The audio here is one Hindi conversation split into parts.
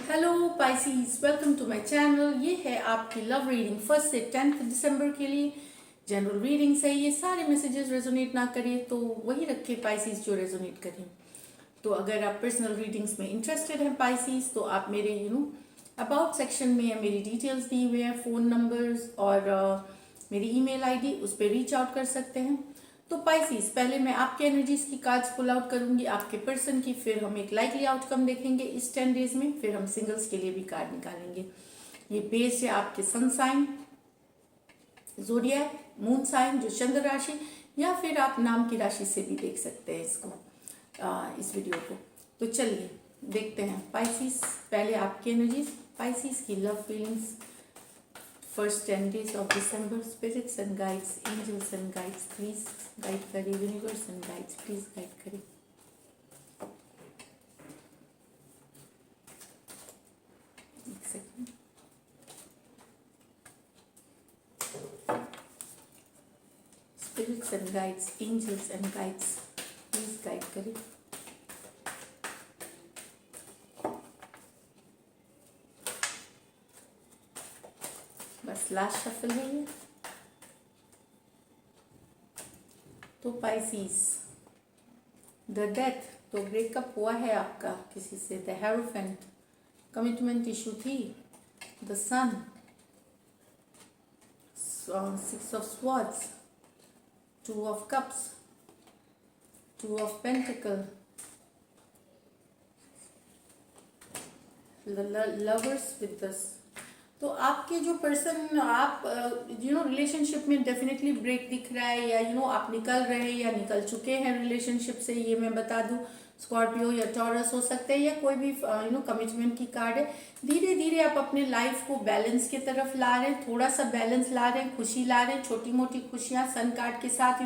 Hello Pisces, welcome to my channel. ये है आपकी लव रीडिंग 1 से 10 दिसंबर के लिए। जनरल रीडिंग है, ये सारे मैसेजेस रेजोनेट ना करें तो वही रखे पाइसीज जो रेजोनेट करें। तो अगर आप पर्सनल रीडिंग्स में इंटरेस्टेड हैं पाइसीज, तो आप मेरे अबाउट सेक्शन में मेरी डिटेल्स दी हुए हैं, फ़ोन नंबर्स और मेरी ईमेल आईडी, उस पर रीच आउट कर सकते हैं। तो पाइसीज, पहले मैं आपके एनर्जीज की कार्ड्स पुल आउट करूंगी, आपके पर्सन की, फिर हम एक लाइकली आउटकम देखेंगे इस 10 डेज में, फिर हम सिंगल्स के लिए भी कार्ड निकालेंगे। ये बेस्ड है आपके sun sign, zodiac, moon sign जो चंद्र राशि, या फिर आप नाम की राशि से भी देख सकते हैं इसको, इस वीडियो को। तो चलिए देखते हैं पाइसीज, पहले आपकी एनर्जीज, पाइसीज की love feelings first 10 days of December. Spirits and guides, angels and guides, please guide करें, universe and guides, please guide करें। एक second. Spirits and guides, angels and guides, please guide करें। बस लास्ट शफल है ये। तो पाइसीज, द डेथ, तो ब्रेकअप हुआ है आपका किसी से, द हेरोफेंट, कमिटमेंट इशू थी, the sun, 6 of swords, 2 of cups, 2 of pentacle, lovers with this। तो आपके जो पर्सन, आप रिलेशनशिप में डेफिनेटली ब्रेक दिख रहा है, या आप निकल रहे हैं या निकल चुके हैं रिलेशनशिप से, ये मैं बता दूं। स्कॉर्पियो या टॉरस हो सकते हैं, या कोई भी कमिटमेंट की कार्ड है। धीरे धीरे आप अपने लाइफ को बैलेंस की तरफ ला रहे हैं, थोड़ा सा बैलेंस ला रहे हैं, खुशी ला रहे हैं, छोटी मोटी खुशियां सन कार्ड के साथ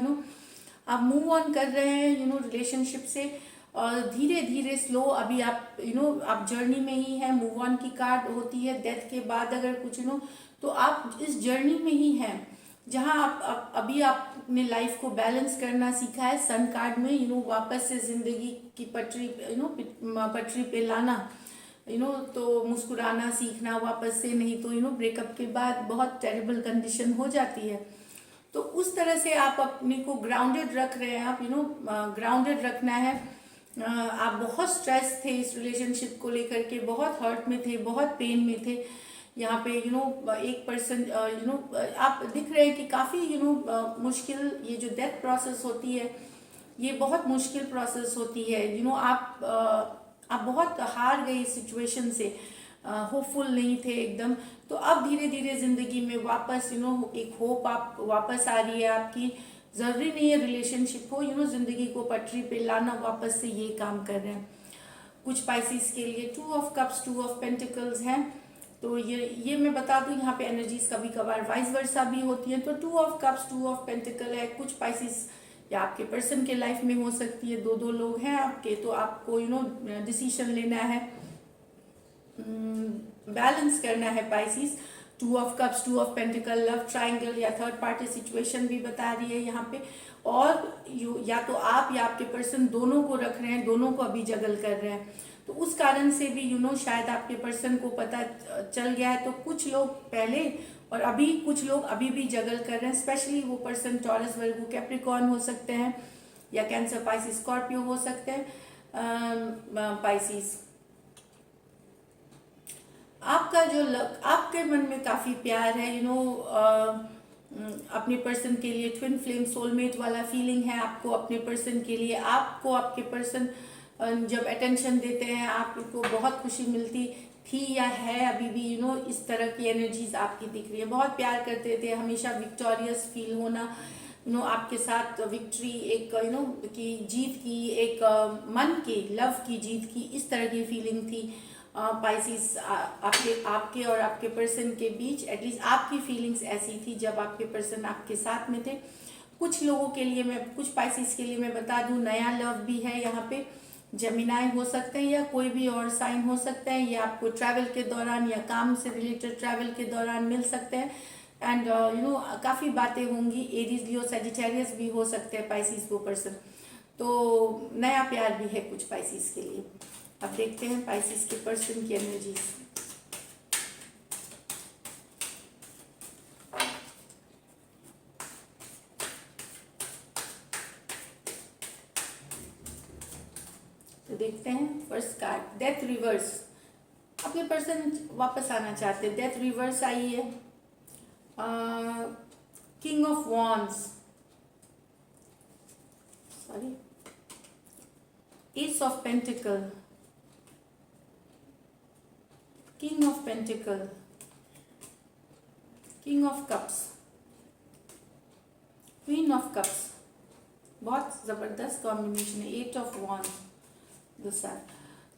आप मूव ऑन कर रहे हैं रिलेशनशिप से। और धीरे धीरे स्लो, अभी आप आप जर्नी में ही है। मूव ऑन की कार्ड होती है डेथ के बाद, अगर कुछ तो आप इस जर्नी में ही हैं, जहां आप अभी आपने लाइफ को बैलेंस करना सीखा है। सन कार्ड में वापस से जिंदगी की पटरी पटरी पे लाना, तो मुस्कुराना सीखना वापस से, नहीं तो ब्रेकअप के बाद बहुत टेरिबल कंडीशन हो जाती है। तो उस तरह से आप अपने को ग्राउंडेड रख रहे हैं, आप ग्राउंडेड रखना है। आप बहुत स्ट्रेस थे इस रिलेशनशिप को लेकर के, बहुत हर्ट में थे, बहुत पेन में थे। यहाँ पे एक पर्सन आप दिख रहे हैं कि काफ़ी मुश्किल, ये जो डेथ प्रोसेस होती है ये बहुत मुश्किल प्रोसेस होती है। आप बहुत हार गए इस सिचुएशन से, होपफुल नहीं थे एकदम। तो अब धीरे धीरे जिंदगी में वापस एक होप आप वापस आ रही है आपकी। जरूरी नहीं है रिलेशनशिप हो, जिंदगी को पटरी पे लाना वापस से, ये काम कर रहे हैं। कुछ पाइसिस के लिए 2 of cups, 2 of pentacles हैं। तो ये मैं बता दूं, यहाँ पे एनर्जीज कभी कभार वाइस वर्सा भी होती है। तो 2 of cups, 2 of pentacle है। कुछ पाइसिस या आपके पर्सन के लाइफ में हो सकती है, 2 लोग हैं आपके, तो आपको डिसीजन लेना है, बैलेंस करना है Pisces. 2 of cups, 2 of pentacle, love triangle या थर्ड पार्टी सिचुएशन भी बता रही है यहाँ पे। और या तो आप या आपके पर्सन दोनों को रख रहे हैं, दोनों को अभी जगल कर रहे हैं। तो उस कारण से भी शायद आपके पर्सन को पता चल गया है। तो कुछ लोग पहले और अभी, कुछ लोग अभी भी जगल कर रहे हैं। स्पेशली वो पर्सन टॉरस, वर्गो, कैप्रिकॉर्न हो सकते हैं, या कैंसर, पाइसिस, स्कॉर्पियो हो सकते हैं। पाइसिस, आपका आपके मन में काफी प्यार है, अपने पर्सन के लिए। ट्विन फ्लेम सोलमेट वाला फीलिंग है आपको अपने पर्सन के लिए। आपको आपके पर्सन जब अटेंशन देते हैं, आपको बहुत खुशी मिलती थी या है अभी भी। इस तरह की एनर्जीज आपकी दिख रही है। बहुत प्यार करते थे, हमेशा विक्टोरियस फील होना, आपके साथ विक्ट्री, एक की जीत की, एक मन की, लव की जीत की, इस तरह की फीलिंग थी। पाइसिस, आपके और आपके पर्सन के बीच एटलीस्ट आपकी फीलिंग्स ऐसी थी जब आपके पर्सन आपके साथ में थे। कुछ लोगों के लिए मैं, कुछ पाइसिस के लिए मैं बता दूं, नया लव भी है यहाँ पे। जेमिनाई हो सकते हैं या कोई भी और साइन हो सकते हैं। ये आपको ट्रैवल के दौरान या काम से रिलेटेड ट्रैवल के दौरान मिल सकते हैं। एंड काफ़ी बातें होंगी। एरीज, लियो, सजिटेरियस भी हो सकते हैं पाइसिस वो पर्सन। तो नया प्यार भी है कुछ पाइसिस के लिए। अब देखते हैं पाइसेस के पर्सन की एनर्जीज। तो देखते हैं फर्स्ट कार्ड, डेथ रिवर्स। अपने पर्सन वापस आना चाहते हैं, डेथ रिवर्स आई है, king of wands, sorry, S of pentacle, king of pentacle, king of cups, queen of cups. बहुत जबरदस्त कॉम्बिनेशन है, eight of wands, the sun.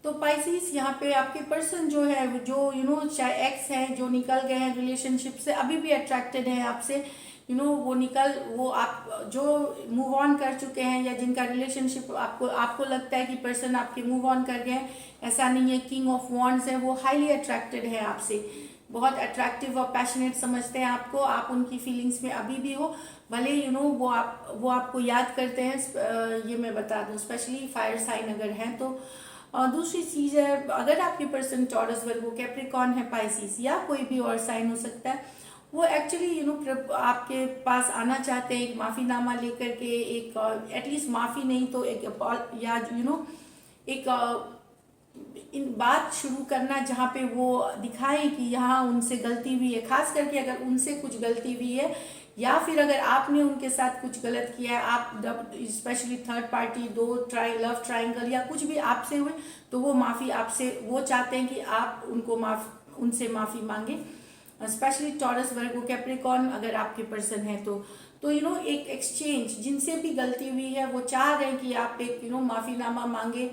तो पाइसेस यहाँ पे आपके पर्सन जो है, जो चाहे एक्स है जो निकल गए हैं रिलेशनशिप से, अभी भी अट्रैक्टेड है आपसे, वो आप जो मूव ऑन कर चुके हैं या जिनका रिलेशनशिप आपको लगता है कि पर्सन आपके मूव ऑन कर गए, ऐसा नहीं है। किंग ऑफ वॉन्ड्स है, वो हाईली अट्रैक्टेड है आपसे, बहुत अट्रैक्टिव और पैशनेट समझते हैं आपको, आप उनकी फीलिंग्स में अभी भी हो, भले वो आपको याद करते हैं, ये मैं बता दूं, स्पेशली फायर साइन अगर हैं तो। दूसरी चीज़ है, अगर आपके पर्सन टॉरस, वर्गो, कैप्रिकॉर्न है, पाइसेस या कोई भी और साइन हो सकता है, वो एक्चुअली आपके पास आना चाहते हैं एक माफ़ीनामा लेकर के, एक एटलीस्ट माफ़ी नहीं तो एक या एक इन बात शुरू करना जहाँ पे वो दिखाए कि यहाँ उनसे गलती हुई है, खास करके अगर उनसे कुछ गलती हुई है या फिर अगर आपने उनके साथ कुछ गलत किया है, आप स्पेशली थर्ड पार्टी, दो लव ट्रायंगल या कुछ भी आपसे हुए, तो वो माफ़ी आपसे, वो चाहते हैं कि आप उनसे माफ़ी मांगे, स्पेशली टॉरस, वर्गो, कैप्रिकॉर्न अगर आपके पर्सन है तो एक एक्सचेंज, जिनसे भी गलती हुई है वो चाह रहे हैं कि आप एक माफ़ीनामा मांगे,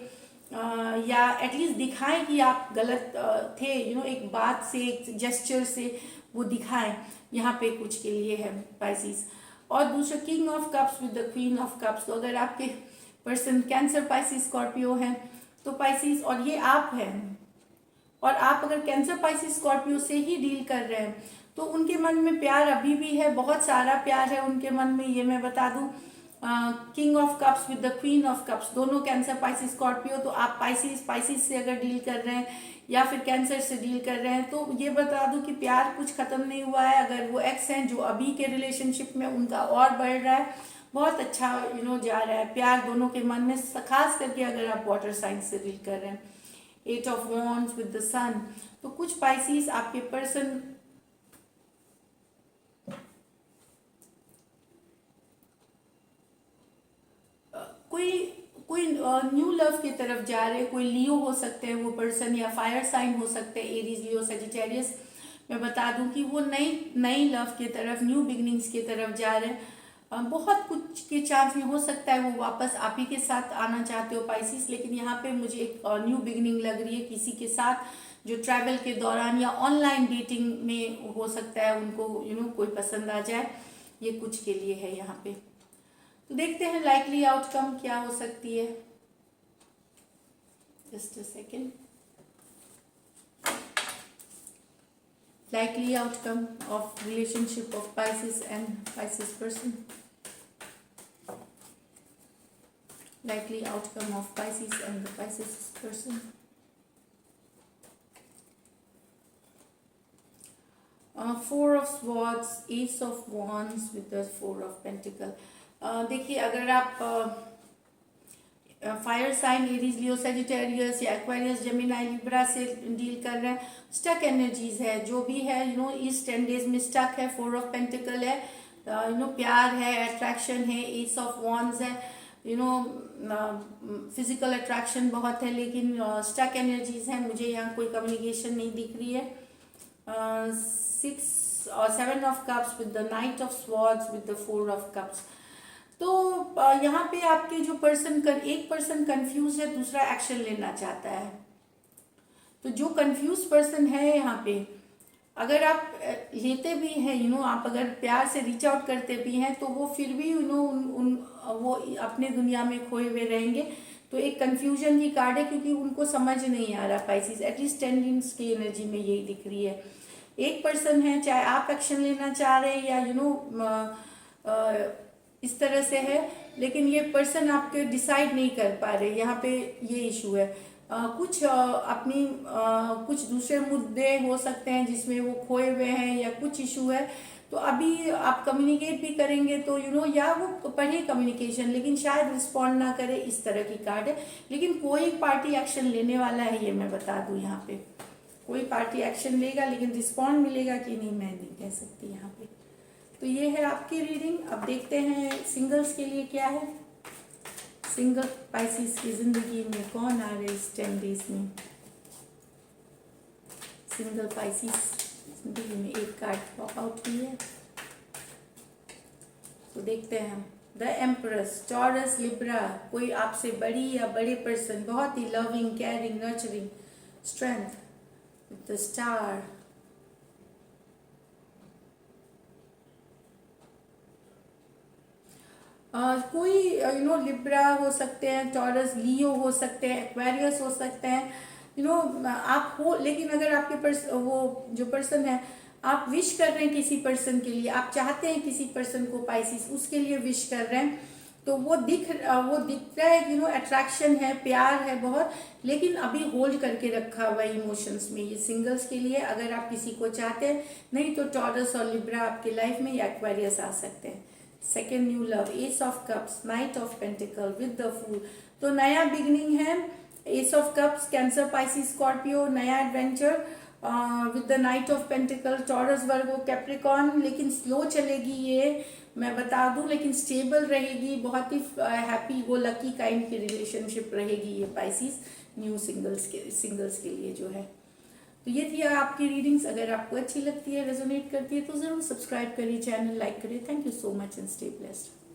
या एटलीस्ट दिखाएं कि आप गलत थे, एक बात से, एक जेस्चर से वो दिखाएं, यहाँ पे कुछ के लिए है पाइसेस। और दूसरा king of cups with the queen of cups, तो अगर आपके पर्सन कैंसर, पाइसेस, स्कॉर्पियो है तो पाइसेस, और ये आप हैं, और आप अगर कैंसर, पाइसेस, स्कॉर्पियो से ही डील कर रहे हैं तो उनके मन में प्यार अभी भी है, बहुत सारा प्यार है उनके मन में, ये मैं बता दूं। King of cups with the queen of cups, दोनों कैंसर, पाइसेस, स्कॉर्पियो, तो आप पाइसेस से अगर डील कर रहे हैं या फिर कैंसर से डील कर रहे हैं तो ये बता दूं कि प्यार कुछ खत्म नहीं हुआ है। अगर वो एक्स हैं जो अभी के रिलेशनशिप में, उनका और बढ़ रहा है, बहुत अच्छा जा रहा है प्यार दोनों के मन में, खास करके अगर आप वाटर साइन से डील कर रहे हैं। Eight of wands with the sun, तो कुछ पाइसेस आपके पर्सन कोई न्यू लव की तरफ जा रहे हैं, कोई लियो हो सकते हैं वो पर्सन, या फायर साइन हो सकते हैं, एरीज, लियो, सजिटेरियस। मैं बता दूं कि वो नई लव की तरफ, न्यू बिगनिंग्स की तरफ जा रहे हैं, बहुत कुछ के चांस में हो सकता है वो वापस आप ही के साथ आना चाहते हो पाइसेस, लेकिन यहाँ पे मुझे एक न्यू बिगनिंग लग रही है किसी के साथ, जो ट्रैवल के दौरान या ऑनलाइन डेटिंग में हो सकता है उनको कोई पसंद आ जाए, ये कुछ के लिए है यहाँ पे। तो देखते हैं लाइकली आउटकम क्या हो सकती है। Just a second. Likely outcome of relationship of Pisces and Pisces person. Likely outcome of Pisces and the Pisces person. Four of Swords, Ace of Wands with the Four of Pentacles. देखिए, अगर आप फायर साइन, एरीज, लियो, सेजिटेरियस या एक्वेरियस, जेमिनाई, लिब्रा से डील कर रहे हैं, स्टक एनर्जीज है, जो भी है इस 10 डेज में स्टक है। 4 ऑफ पेंटिकल है, प्यार है, अट्रैक्शन है। एस ऑफ वॉन्ड्स है, फिजिकल अट्रैक्शन बहुत है, लेकिन स्टक एनर्जीज है, मुझे यहाँ कोई कम्युनिकेशन नहीं दिख रही है। 6 और 7 of cups with the knight of swords with the 4 of cups. तो यहाँ पे आपके जो एक पर्सन कंफ्यूज है, दूसरा एक्शन लेना चाहता है। तो जो कंफ्यूज पर्सन है यहाँ पे, अगर आप लेते भी हैं आप अगर प्यार से रीच आउट करते भी हैं, तो वो फिर भी वो अपने दुनिया में खोए हुए रहेंगे। तो एक कंफ्यूजन की कार्ड है, क्योंकि उनको समझ नहीं आ रहा पाइसेस, एटलीस्ट 10 डेज की एनर्जी में यही दिख रही है। एक पर्सन है, चाहे आप एक्शन लेना चाह रहे हैं या इस तरह से है, लेकिन ये पर्सन आपके डिसाइड नहीं कर पा रहे, यहाँ पे ये इशू है। कुछ दूसरे मुद्दे हो सकते हैं जिसमें वो खोए हुए हैं या कुछ इशू है, तो अभी आप कम्युनिकेट भी करेंगे तो या वो पढ़े कम्युनिकेशन लेकिन शायद रिस्पॉन्ड ना करे, इस तरह की कार्ड है। लेकिन कोई पार्टी एक्शन लेने वाला है ये मैं बता दूं, यहाँ पे कोई पार्टी एक्शन लेगा, लेकिन रिस्पॉन्ड मिलेगा कि नहीं मैं नहीं कह सकती यहाँ पे। तो ये है आपकी रीडिंग। अब देखते हैं सिंगल्स के लिए क्या है। सिंगल स्पाइसिस की जिंदगी में कौन आ रहे इस 10 डेज में। सिंगल स्पाइसिस जिंदगी में एक कार्ड पॉप आउट हुई है, तो देखते हैं हम। द एम्परस, टॉरस, लिब्रा, कोई आपसे बड़ी या बड़े पर्सन, बहुत ही loving, caring, nurturing, strength with the star. कोई लिब्रा हो सकते हैं, टॉरस, लियो हो सकते हैं, एक्वेरियस हो सकते हैं, आप हो। लेकिन अगर आपके वो जो पर्सन है, आप विश कर रहे हैं किसी पर्सन के लिए, आप चाहते हैं किसी पर्सन को पाइसिस, उसके लिए विश कर रहे हैं, तो वो दिख रहा है, अट्रैक्शन है, प्यार है बहुत, लेकिन अभी होल्ड करके रखा हुआ इमोशंस में। ये सिंगल्स के लिए, अगर आप किसी को चाहते हैं, नहीं तो टॉरस और लिब्रा आपके लाइफ में या एक्वेरियस आ सकते हैं। Second, new love, ace of cups, knight of pentacles with the fool, तो नया बिगनिंग है। Ace of cups, Cancer, Pisces, Scorpio, नया adventure with the knight of pentacles, Taurus, Virgo, Capricorn. लेकिन स्लो चलेगी ये मैं बता दूं, लेकिन स्टेबल रहेगी, बहुत ही हैप्पी गो लकी काइंड की रिलेशनशिप रहेगी ये पाइसिस न्यू सिंगल्स के लिए जो है। तो ये थी आपकी रीडिंग्स। अगर आपको अच्छी लगती है, रेजोनेट करती है, तो ज़रूर सब्सक्राइब करिए, चैनल लाइक करिए। Thank you so much and stay blessed.